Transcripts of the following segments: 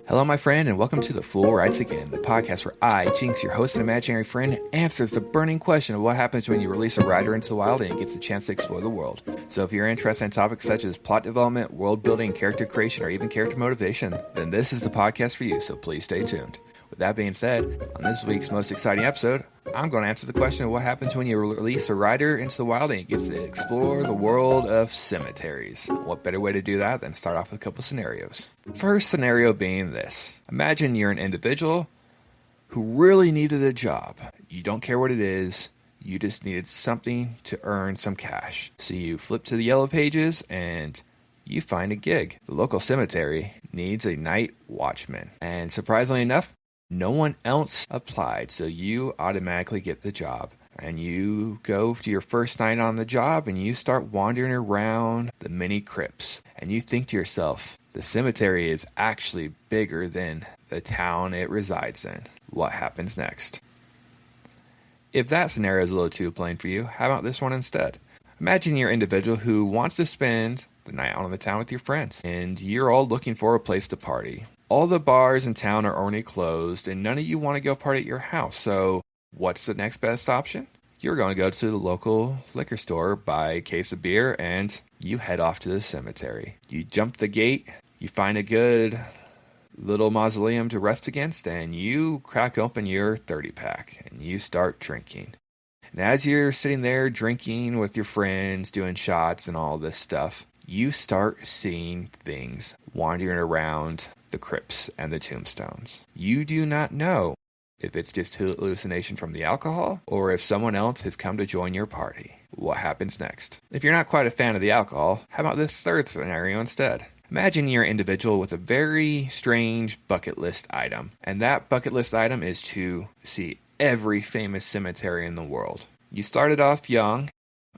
Hello, my friend, and welcome to The Fool Writes Again, the podcast where I, Jinx, your host and imaginary friend, answers the burning question of what happens when you release a writer into the wild and he gets a chance to explore the world. So if you're interested in topics such as plot development, world building, character creation, or even character motivation, then this is the podcast for you, so please stay tuned. With that being said, on this week's most exciting episode, I'm going to answer the question of what happens when you release a writer into the wild and he gets to explore the world of cemeteries. What better way to do that than start off with a couple scenarios? First scenario being this. Imagine you're an individual who really needed a job. You don't care what it is. You just needed something to earn some cash. So you flip to the yellow pages and you find a gig. The local cemetery needs a night watchman. And surprisingly enough, no one else applied, so you automatically get the job. And you go to your first night on the job and you start wandering around the many crypts. And you think to yourself, the cemetery is actually bigger than the town it resides in. What happens next? If that scenario is a little too plain for you, how about this one instead? Imagine you're an individual who wants to spend the night out in the town with your friends, and you're all looking for a place to party. All the bars in town are already closed, and none of you want to go party at your house. So what's the next best option? You're going to go to the local liquor store, buy a case of beer, and you head off to the cemetery. You jump the gate, you find a good little mausoleum to rest against, and you crack open your 30-pack, and you start drinking. And as you're sitting there drinking with your friends, doing shots and all this stuff, you start seeing things wandering around the crypts and the tombstones. You do not know if it's just hallucination from the alcohol or if someone else has come to join your party. What happens next? If you're not quite a fan of the alcohol, how about this third scenario instead? Imagine you're an individual with a very strange bucket list item, and that bucket list item is to see every famous cemetery in the world. You started off young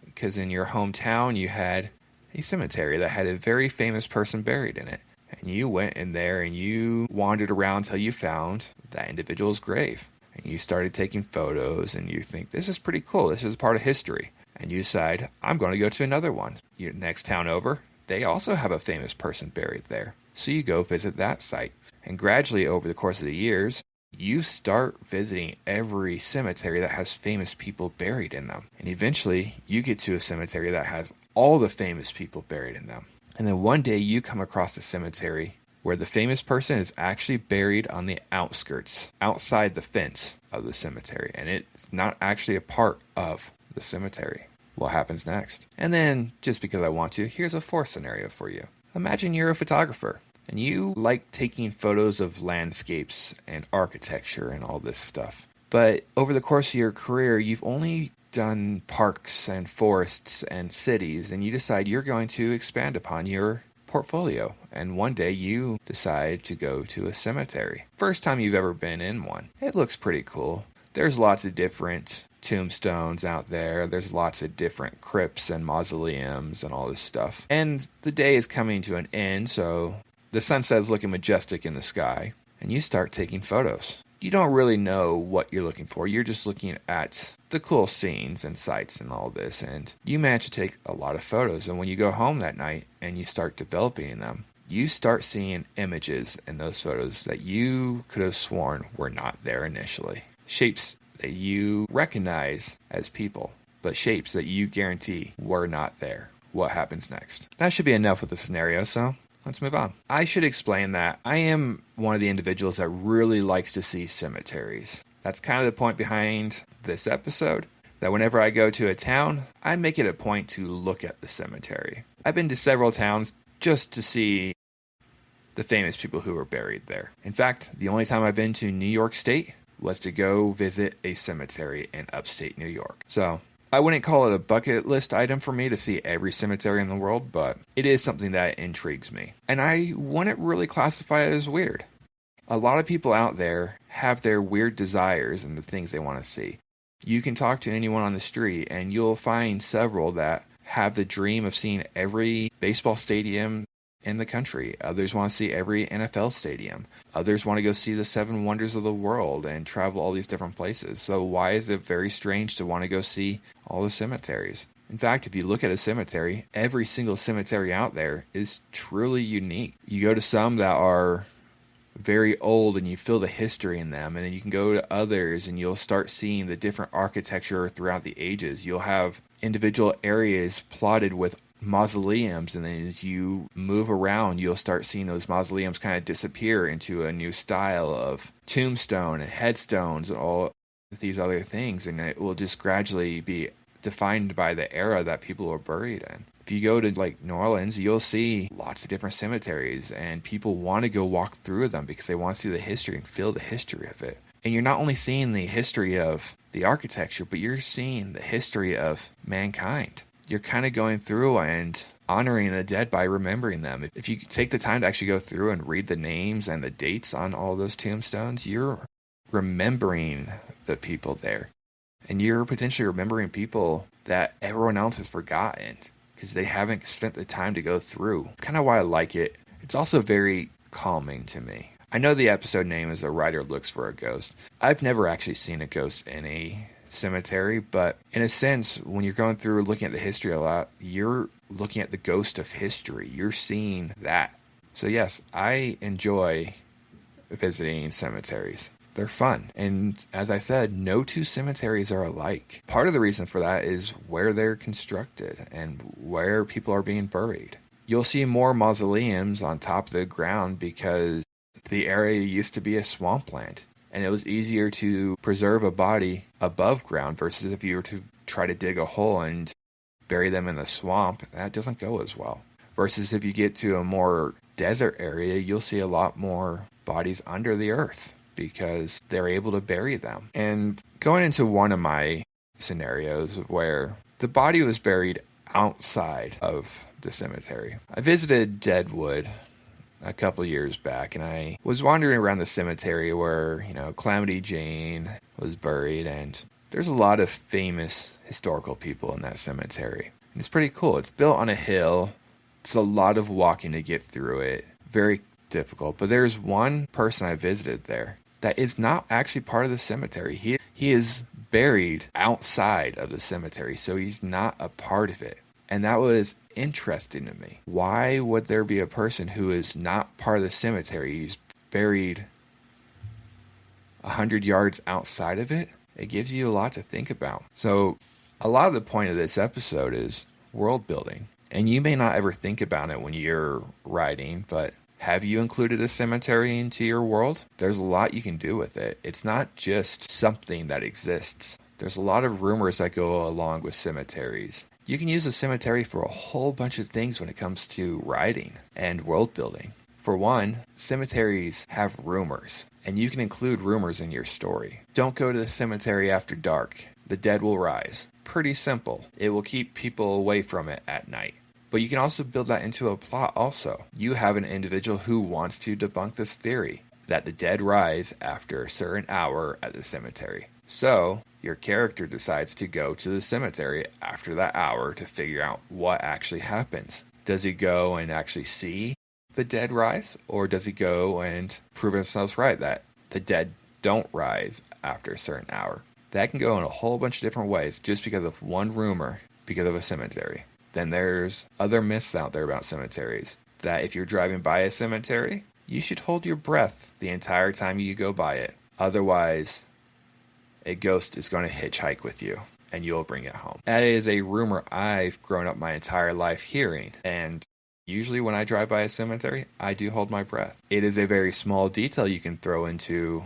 because in your hometown you had a cemetery that had a very famous person buried in it. And you went in there and you wandered around till you found that individual's grave. And you started taking photos and you think, this is pretty cool. This is part of history. And you decide, I'm going to go to another one. Your next town over, they also have a famous person buried there. So you go visit that site. And gradually over the course of the years, you start visiting every cemetery that has famous people buried in them. And eventually you get to a cemetery that has all the famous people buried in them. And then one day you come across a cemetery where the famous person is actually buried on the outskirts, outside the fence of the cemetery. And it's not actually a part of the cemetery. What happens next? And then, just because I want to, here's a fourth scenario for you. Imagine you're a photographer and you like taking photos of landscapes and architecture and all this stuff. But over the course of your career, you've only done parks and forests and cities, and you decide you're going to expand upon your portfolio. And one day you decide to go to a cemetery. First time you've ever been in one. It looks pretty cool. There's lots of different tombstones out there. There's lots of different crypts and mausoleums and all this stuff. And the day is coming to an end, so the sunset's looking majestic in the sky, and you start taking photos. You don't really know what you're looking for. You're just looking at the cool scenes and sights and all this, and you manage to take a lot of photos. And when you go home that night and you start developing them, you start seeing images in those photos that you could have sworn were not there initially. Shapes that you recognize as people, but shapes that you guarantee were not there. What happens next? That should be enough with the scenario, so let's move on. I should explain that I am one of the individuals that really likes to see cemeteries. That's kind of the point behind this episode, that whenever I go to a town, I make it a point to look at the cemetery. I've been to several towns just to see the famous people who are buried there. In fact, the only time I've been to New York State was to go visit a cemetery in upstate New York. So I wouldn't call it a bucket list item for me to see every cemetery in the world, but it is something that intrigues me. And I wouldn't really classify it as weird. A lot of people out there have their weird desires and the things they want to see. You can talk to anyone on the street and you'll find several that have the dream of seeing every baseball stadium in the country. Others want to see every NFL stadium. Others want to go see the 7 wonders of the world and travel all these different places. So why is it very strange to want to go see all the cemeteries? In fact, if you look at a cemetery, every single cemetery out there is truly unique. You go to some that are very old and you feel the history in them, and then you can go to others and you'll start seeing the different architecture throughout the ages. You'll have individual areas plotted with mausoleums, and then as you move around, you'll start seeing those mausoleums kind of disappear into a new style of tombstone and headstones and all these other things, and it will just gradually be defined by the era that people are buried in. If you go to like New Orleans, you'll see lots of different cemeteries, and people want to go walk through them because they want to see the history and feel the history of it. And you're not only seeing the history of the architecture, but you're seeing the history of mankind. You're kind of going through and honoring the dead by remembering them. If you take the time to actually go through and read the names and the dates on all those tombstones, you're remembering the people there. And you're potentially remembering people that everyone else has forgotten because they haven't spent the time to go through. It's kind of why I like it. It's also very calming to me. I know the episode name is A Writer Looks for a Ghost. I've never actually seen a ghost in a cemetery, but in a sense, when you're going through looking at the history a lot, you're looking at the ghost of history. You're seeing that. So yes, I enjoy visiting cemeteries. They're fun. And as I said, no two cemeteries are alike. Part of the reason for that is where they're constructed and where people are being buried. You'll see more mausoleums on top of the ground because the area used to be a swampland, and it was easier to preserve a body above ground versus if you were to try to dig a hole and bury them in the swamp. That doesn't go as well. Versus if you get to a more desert area, you'll see a lot more bodies under the earth because they're able to bury them. And going into one of my scenarios where the body was buried outside of the cemetery. I visited Deadwood a couple years back, and I was wandering around the cemetery where, Calamity Jane was buried, and there's a lot of famous historical people in that cemetery. And it's pretty cool. It's built on a hill. It's a lot of walking to get through it. Very difficult. But there's one person I visited there that is not actually part of the cemetery. He is buried outside of the cemetery, so he's not a part of it. And that was interesting to me. Why would there be a person who is not part of the cemetery? He's buried 100 yards outside of it. It gives you a lot to think about. So a lot of the point of this episode is world building. And you may not ever think about it when you're writing, but have you included a cemetery into your world? There's a lot you can do with it. It's not just something that exists. There's a lot of rumors that go along with cemeteries. You can use a cemetery for a whole bunch of things when it comes to writing and world building. For one, cemeteries have rumors, and you can include rumors in your story. Don't go to the cemetery after dark. The dead will rise. Pretty simple. It will keep people away from it at night. But you can also build that into a plot also. You have an individual who wants to debunk this theory that the dead rise after a certain hour at the cemetery. So, your character decides to go to the cemetery after that hour to figure out what actually happens. Does he go and actually see the dead rise? Or does he go and prove himself right that the dead don't rise after a certain hour? That can go in a whole bunch of different ways just because of one rumor, because of a cemetery. Then there's other myths out there about cemeteries. That if you're driving by a cemetery, you should hold your breath the entire time you go by it. Otherwise, a ghost is going to hitchhike with you, and you'll bring it home. That is a rumor I've grown up my entire life hearing, and usually when I drive by a cemetery, I do hold my breath. It is a very small detail you can throw into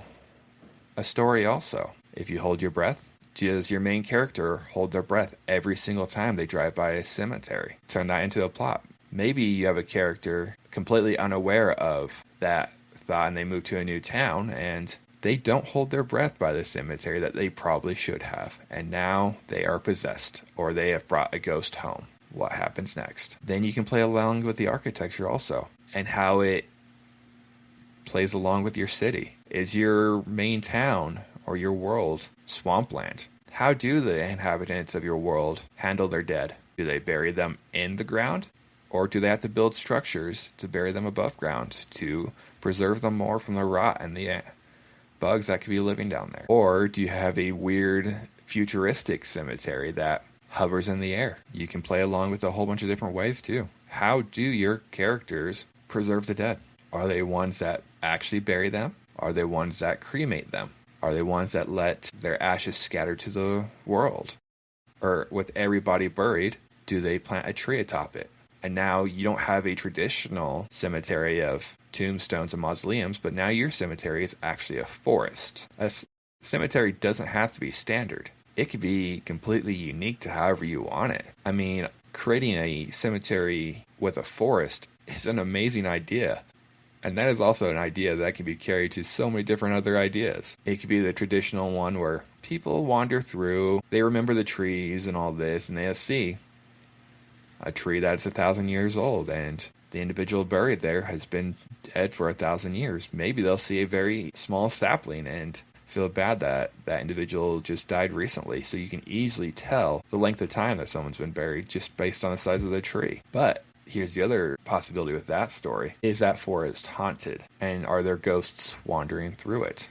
a story also. If you hold your breath, does your main character hold their breath every single time they drive by a cemetery? Turn that into a plot. Maybe you have a character completely unaware of that thought and they move to a new town and they don't hold their breath by the cemetery that they probably should have. And now they are possessed or they have brought a ghost home. What happens next? Then you can play along with the architecture also and how it plays along with your city. Is your main town or your world swampland? How do the inhabitants of your world handle their dead? Do they bury them in the ground? Or do they have to build structures to bury them above ground to preserve them more from the rot and the bugs that could be living down there? Or do you have a weird futuristic cemetery that hovers in the air. You can play along with a whole bunch of different ways too. How do your characters preserve the dead? Are they ones that actually bury them? Are they ones that cremate them? Are they ones that let their ashes scatter to the world? Or with everybody buried, do they plant a tree atop it? And now you don't have a traditional cemetery of tombstones and mausoleums, but now your cemetery is actually a forest. A cemetery doesn't have to be standard. It could be completely unique to however you want it. I mean, creating a cemetery with a forest is an amazing idea. And that is also an idea that can be carried to so many different other ideas. It could be the traditional one where people wander through, they remember the trees and all this, and they see a tree that's 1,000 years old, and the individual buried there has been dead for 1,000 years. Maybe they'll see a very small sapling and feel bad that that individual just died recently. So you can easily tell the length of time that someone's been buried just based on the size of the tree. But here's the other possibility with that story. Is that forest haunted? And are there ghosts wandering through it?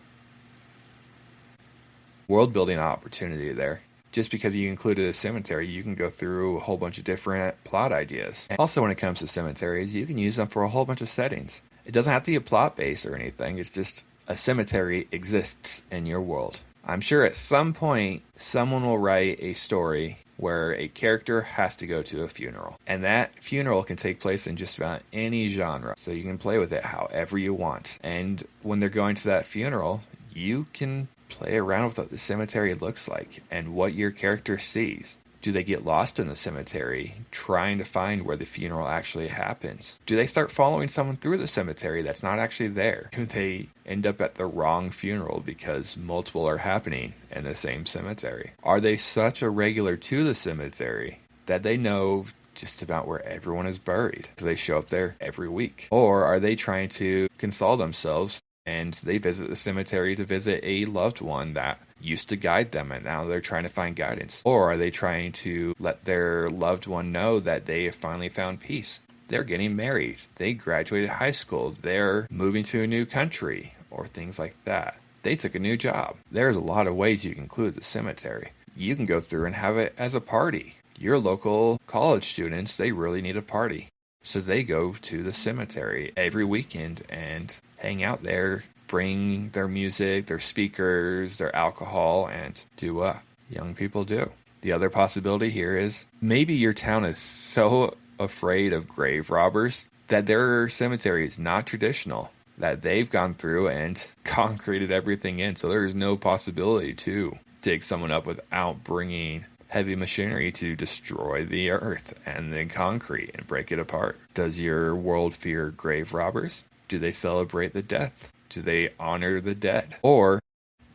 World building opportunity there. Just because you included a cemetery, you can go through a whole bunch of different plot ideas. And also when it comes to cemeteries, you can use them for a whole bunch of settings. It doesn't have to be a plot base or anything. It's just a cemetery exists in your world. I'm sure at some point, someone will write a story where a character has to go to a funeral. And that funeral can take place in just about any genre. So you can play with it however you want. And when they're going to that funeral, you can play around with what the cemetery looks like and what your character sees. Do they get lost in the cemetery trying to find where the funeral actually happens? Do they start following someone through the cemetery that's not actually there? Do they end up at the wrong funeral because multiple are happening in the same cemetery? Are they such a regular to the cemetery that they know just about where everyone is buried? Do they show up there every week? Or are they trying to console themselves and they visit the cemetery to visit a loved one that used to guide them and now they're trying to find guidance? Or are they trying to let their loved one know that they have finally found peace? They're getting married. They graduated high school. They're moving to a new country or things like that. They took a new job. There's a lot of ways you can include the cemetery. You can go through and have it as a party. Your local college students, they really need a party. So they go to the cemetery every weekend and hang out there, bring their music, their speakers, their alcohol, and do what young people do. The other possibility here is maybe your town is so afraid of grave robbers that their cemetery is not traditional, that they've gone through and concreted everything in, so there is no possibility to dig someone up without bringing heavy machinery to destroy the earth and then concrete and break it apart. Does your world fear grave robbers? Do they celebrate the death? Do they honor the dead? Or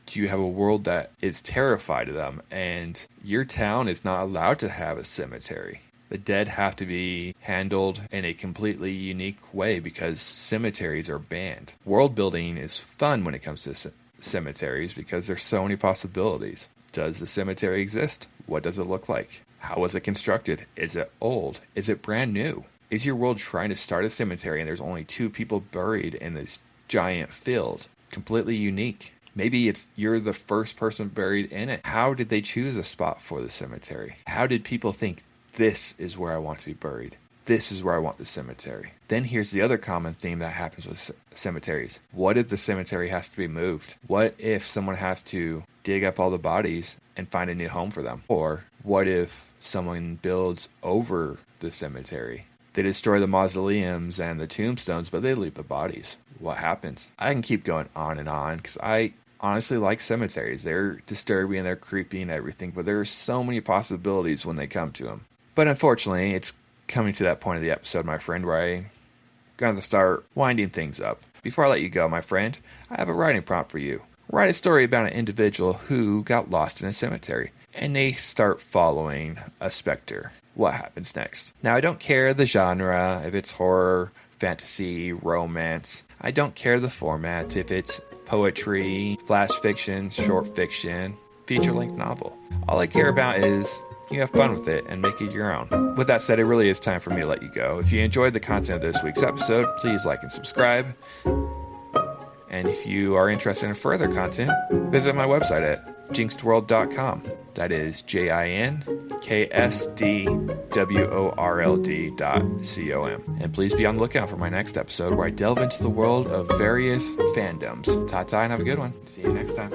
do you have a world that is terrified of them and your town is not allowed to have a cemetery? The dead have to be handled in a completely unique way because cemeteries are banned. World building is fun when it comes to cemeteries because there's so many possibilities. Does the cemetery exist? What does it look like? How was it constructed? Is it old? Is it brand new? Is your world trying to start a cemetery and there's only 2 people buried in this giant field? Completely unique. Maybe you're the first person buried in it. How did they choose a spot for the cemetery? How did people think, this is where I want to be buried? This is where I want the cemetery. Then here's the other common theme that happens with cemeteries. What if the cemetery has to be moved? What if someone has to dig up all the bodies and find a new home for them? Or what if someone builds over the cemetery? They destroy the mausoleums and the tombstones, but they leave the bodies. What happens? I can keep going on and on because I honestly like cemeteries. They're disturbing and they're creepy and everything, but there are so many possibilities when they come to them. But unfortunately, it's coming to that point of the episode, my friend, where I'm going to start winding things up. Before I let you go, my friend, I have a writing prompt for you. Write a story about an individual who got lost in a cemetery, and they start following a specter. What happens next? Now, I don't care the genre, if it's horror, fantasy, romance. I don't care the format, if it's poetry, flash fiction, short fiction, feature-length novel. All I care about is you have fun with it and make it your own. With that said, it really is time for me to let you go. If you enjoyed the content of this week's episode, please like and subscribe. And if you are interested in further content, visit my website at jinxedworld.com. That is JINKSDWORLD.com. And please be on the lookout for my next episode where I delve into the world of various fandoms. Ta-ta and have a good one. See you next time.